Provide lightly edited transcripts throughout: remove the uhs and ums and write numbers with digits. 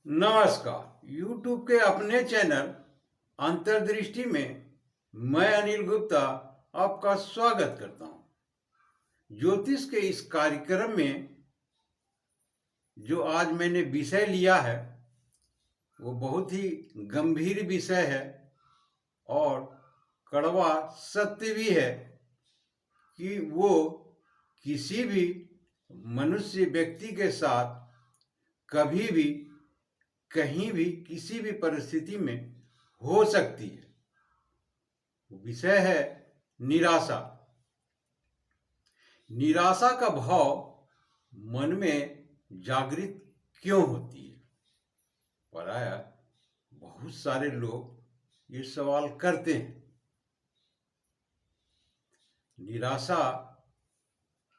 नमस्कार। YouTube के अपने चैनल अंतर्दृष्टि में मैं अनिल गुप्ता आपका स्वागत करता हूं। ज्योतिष के इस कार्यक्रम में जो आज मैंने विषय लिया है वो बहुत ही गंभीर विषय है और कड़वा सत्य भी है कि वो किसी भी मनुष्य व्यक्ति के साथ कभी भी कहीं भी किसी भी परिस्थिति में हो सकती है। विषय है निराशा। निराशा का भाव मन में जागृत क्यों होती है? प्रायः बहुत सारे लोग ये सवाल करते हैं। निराशा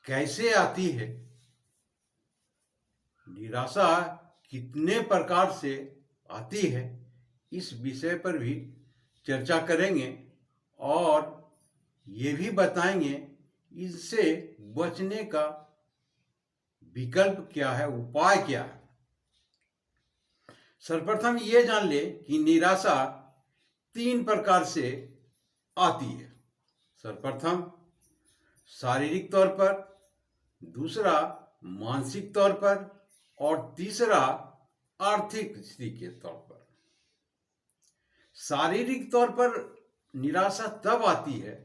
कैसे आती है? निराशा कितने प्रकार से आती है? इस विषय पर भी चर्चा करेंगे और ये भी बताएंगे इससे बचने का विकल्प क्या है, उपाय क्या है। सर्वप्रथम ये जान ले कि निराशा 3 प्रकार से आती है। सर्वप्रथम शारीरिक तौर पर, दूसरा मानसिक तौर पर और तीसरा आर्थिक स्थिति के तौर पर। शारीरिक तौर पर निराशा तब आती है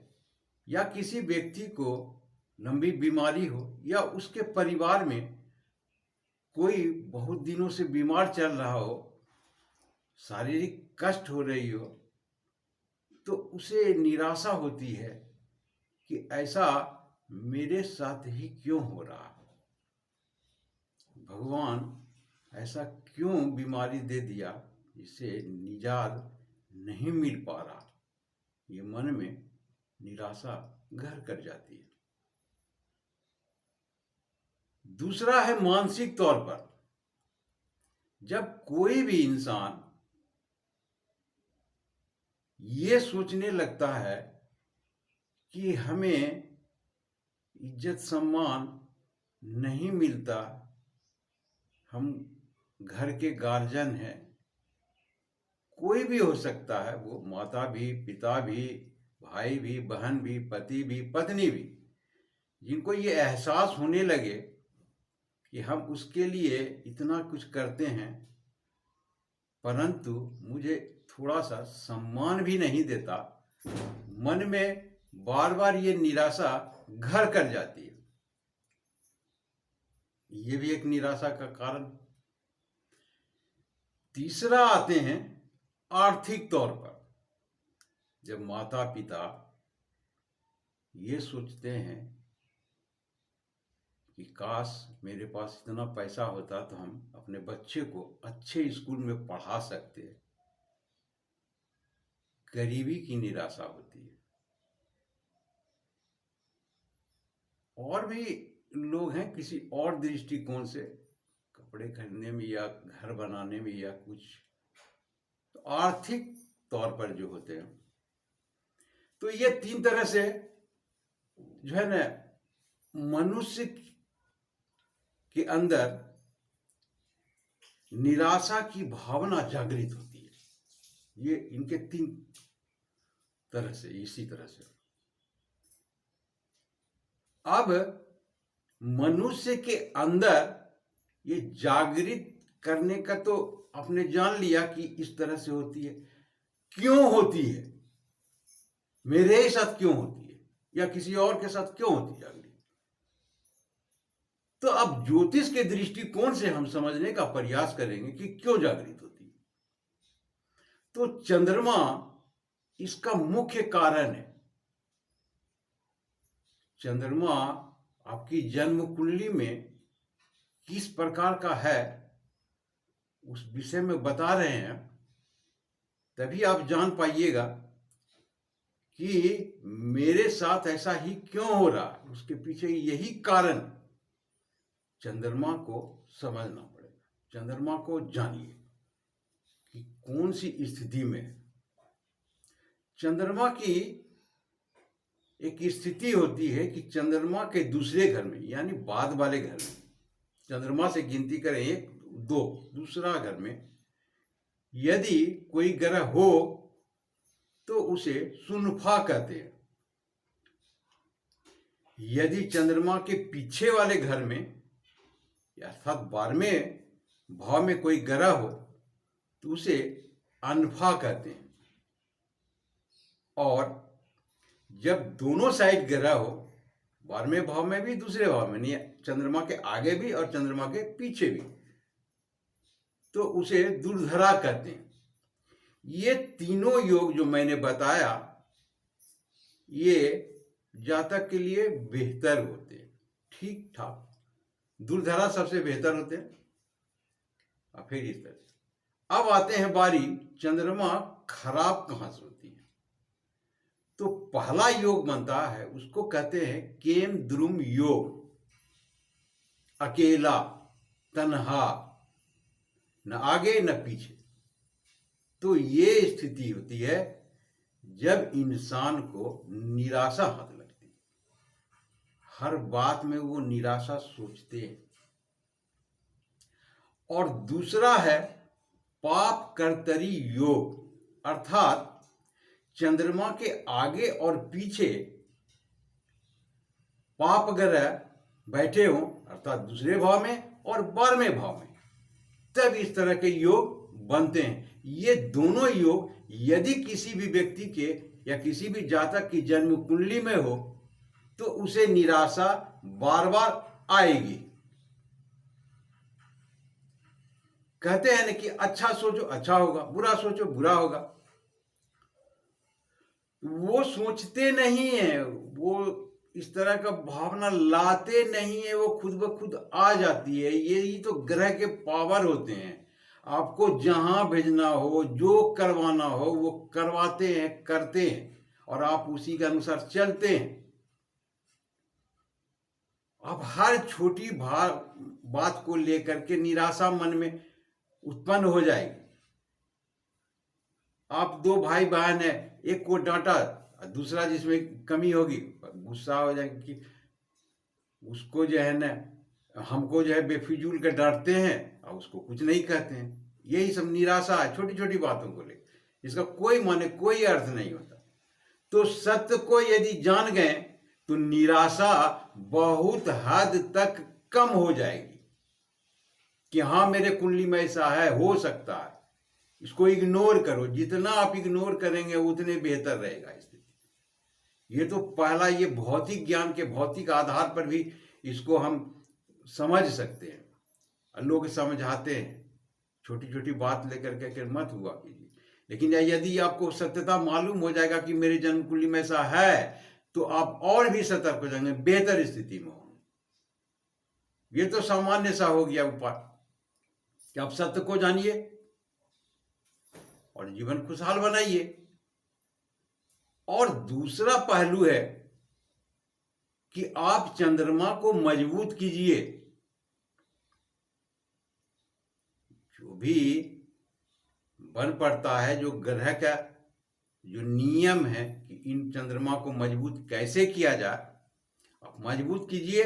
या किसी व्यक्ति को लंबी बीमारी हो या उसके परिवार में कोई बहुत दिनों से बीमार चल रहा हो, शारीरिक कष्ट हो रही हो, तो उसे निराशा होती है कि ऐसा मेरे साथ ही क्यों हो रहा है। भगवान ऐसा क्यों बीमारी दे दिया जिससे निजात नहीं मिल पा रहा। ये मन में निराशा घर कर जाती है। दूसरा है मानसिक तौर पर। जब कोई भी इंसान ये सोचने लगता है कि हमें इज्जत सम्मान नहीं मिलता, हम घर के गार्जियन हैं, कोई भी हो सकता है, वो माता भी, पिता भी, भाई भी, बहन भी, पति भी, पत्नी भी, जिनको ये एहसास होने लगे कि हम उसके लिए इतना कुछ करते हैं परंतु मुझे थोड़ा सा सम्मान भी नहीं देता, मन में बार बार ये निराशा घर कर जाती है। ये भी एक निराशा का कारण। तीसरा आते हैं आर्थिक तौर पर। जब माता पिता ये सोचते हैं कि काश मेरे पास इतना पैसा होता तो हम अपने बच्चे को अच्छे स्कूल में पढ़ा सकते हैं, गरीबी की निराशा होती है। और भी लोग हैं किसी और दृष्टिकोण से, कपड़े खरीदने में या घर बनाने में या कुछ, तो आर्थिक तौर पर जो होते हैं। तो ये 3 तरह से जो है ना मनुष्य के अंदर निराशा की भावना जागृत होती है। ये इनके 3 तरह से, इसी तरह से। अब मनुष्य के अंदर ये जागृत करने का तो आपने जान लिया कि इस तरह से होती है। क्यों होती है, मेरे ही साथ क्यों होती है या किसी और के साथ क्यों होती है जागृत, तो अब ज्योतिष के दृष्टिकोण से हम समझने का प्रयास करेंगे कि क्यों जागृत होती है। तो चंद्रमा इसका मुख्य कारण है। चंद्रमा आपकी जन्म कुंडली में किस प्रकार का है उस विषय में बता रहे हैं, तभी आप जान पाइएगा कि मेरे साथ ऐसा ही क्यों हो रहा है। उसके पीछे यही कारण। चंद्रमा को समझना पड़ेगा, चंद्रमा को जानिए कि कौन सी स्थिति में है। चंद्रमा की एक स्थिति होती है कि चंद्रमा के दूसरे घर में, यानी बाद वाले घर में, चंद्रमा से गिनती करें 1 दूसरा घर में यदि कोई ग्रह हो तो उसे सुनफा कहते हैं। यदि चंद्रमा के पीछे वाले घर में अर्थात 12वें भाव में कोई ग्रह हो तो उसे अनफा कहते हैं। और जब दोनों साइड ग्रह हो, 12वें भाव में भी दूसरे भाव में नहीं, चंद्रमा के आगे भी और चंद्रमा के पीछे भी, तो उसे दुर्धरा कहते हैं। ये तीनों योग जो मैंने बताया ये जातक के लिए बेहतर होते हैं, ठीक ठाक। दुर्धरा सबसे बेहतर होते हैं। और फिर इस तरह से अब आते हैं बारी चंद्रमा खराब कहां से होती है। तो पहला योग बनता है, उसको कहते हैं केम द्रुम योग, अकेला, तन्हा, न आगे न पीछे। तो ये स्थिति होती है जब इंसान को निराशा हाथ लगती है, हर बात में वो निराशा सोचते हैं। और दूसरा है पाप कर्तरी योग, अर्थात चंद्रमा के आगे और पीछे पाप ग्रह बैठे हों, अर्थात दूसरे भाव में और 12वें भाव में, तब इस तरह के योग बनते हैं। ये दोनों योग यदि किसी भी व्यक्ति के या किसी भी जातक की जन्म कुंडली में हो तो उसे निराशा बार बार आएगी। कहते हैं ना कि अच्छा सोचो अच्छा होगा, बुरा सोचो बुरा होगा। वो सोचते नहीं है, वो इस तरह का भावना लाते नहीं है, वो खुद ब खुद आ जाती है। यही तो ग्रह के पावर होते हैं। आपको जहां भेजना हो, जो करवाना हो वो करवाते हैं, करते हैं, और आप उसी के अनुसार चलते हैं। अब हर छोटी बात को लेकर के निराशा मन में उत्पन्न हो जाएगी। आप दो भाई बहन है, एक को डांटा, दूसरा जिसमें कमी होगी गुस्सा हो जाएगी कि उसको जो है ना, हमको जो है बेफिजूल के डांटते हैं और उसको कुछ नहीं कहते हैं। यही सब निराशा है छोटी छोटी बातों को लेकर, इसका कोई माने कोई अर्थ नहीं होता। तो सत्य को यदि जान गए तो निराशा बहुत हद तक कम हो जाएगी कि हाँ मेरे कुंडली में ऐसा है, हो सकता है। इसको इग्नोर करो, जितना आप इग्नोर करेंगे उतने बेहतर रहेगा स्थिति। ये तो पहला, ये भौतिक ज्ञान के भौतिक आधार पर भी इसको हम समझ सकते हैं। लोग समझाते हैं छोटी छोटी बात लेकर के मत हुआ कीजिए, लेकिन यदि आपको सत्यता मालूम हो जाएगा कि मेरे जन्म कुंडली में ऐसा है तो आप और भी सतर्क हो जाएंगे, बेहतर स्थिति में होंगे। ये तो सामान्य सा हो गया उपाय कि आप सत्य को जानिए और जीवन खुशहाल बनाइए। और दूसरा पहलू है कि आप चंद्रमा को मजबूत कीजिए। जो भी बन पड़ता है, जो ग्रह का जो नियम है कि इन चंद्रमा को मजबूत कैसे किया जाए, आप मजबूत कीजिए।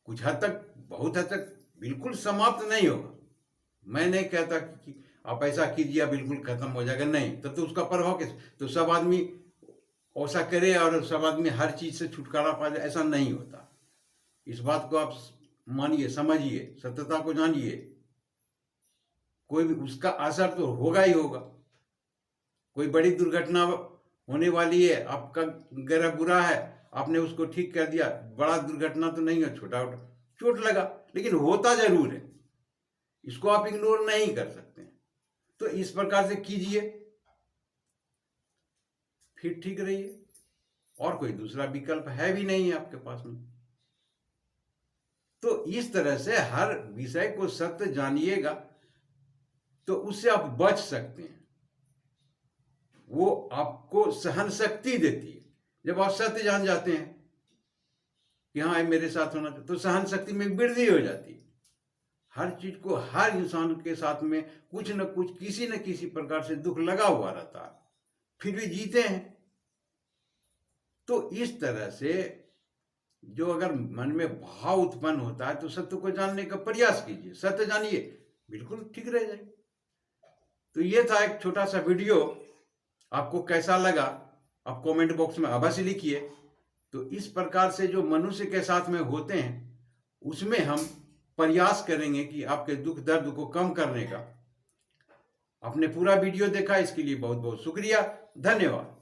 कुछ हद तक, बहुत हद तक बिल्कुल समाप्त नहीं होगा। मैं नहीं कहता कि आप ऐसा कीजिए बिल्कुल खत्म हो जाएगा, नहीं, तब तो उसका प्रभाव कैसे, तो सब आदमी ऐसा करे और सब आदमी हर चीज से छुटकारा पा जाए, ऐसा नहीं होता। इस बात को आप मानिए, समझिए, सत्यता को जानिए। कोई भी उसका असर तो होगा ही होगा। कोई बड़ी दुर्घटना होने वाली है, आपका ग्रह बुरा है, आपने उसको ठीक कर दिया, बड़ा दुर्घटना तो नहीं है, छोटा चोट लगा, लेकिन होता जरूर है। इसको आप इग्नोर नहीं कर सकते। तो इस प्रकार से कीजिए, फिर ठीक रहिए। और कोई दूसरा विकल्प है भी नहीं है आपके पास में। तो इस तरह से हर विषय को सत्य जानिएगा तो उससे आप बच सकते हैं। वो आपको सहन शक्ति देती है। जब आप सत्य जान जाते हैं कि हाँ मेरे साथ होना चाहिए, तो सहन शक्ति में वृद्धि हो जाती है। हर चीज को, हर इंसान के साथ में कुछ न कुछ, किसी न किसी प्रकार से दुख लगा हुआ रहता है, फिर भी जीते हैं। तो इस तरह से जो अगर मन में भाव उत्पन्न होता है तो सत्य को जानने का प्रयास कीजिए, सत्य जानिए, बिल्कुल ठीक रह जाएगी। तो ये था एक छोटा सा वीडियो, आपको कैसा लगा आप कमेंट बॉक्स में अवश्य लिखिए। तो इस प्रकार से जो मनुष्य के साथ में होते हैं उसमें हम प्रयास करेंगे कि आपके दुख दर्द को कम करने का। आपने पूरा वीडियो देखा, इसके लिए बहुत बहुत शुक्रिया, धन्यवाद।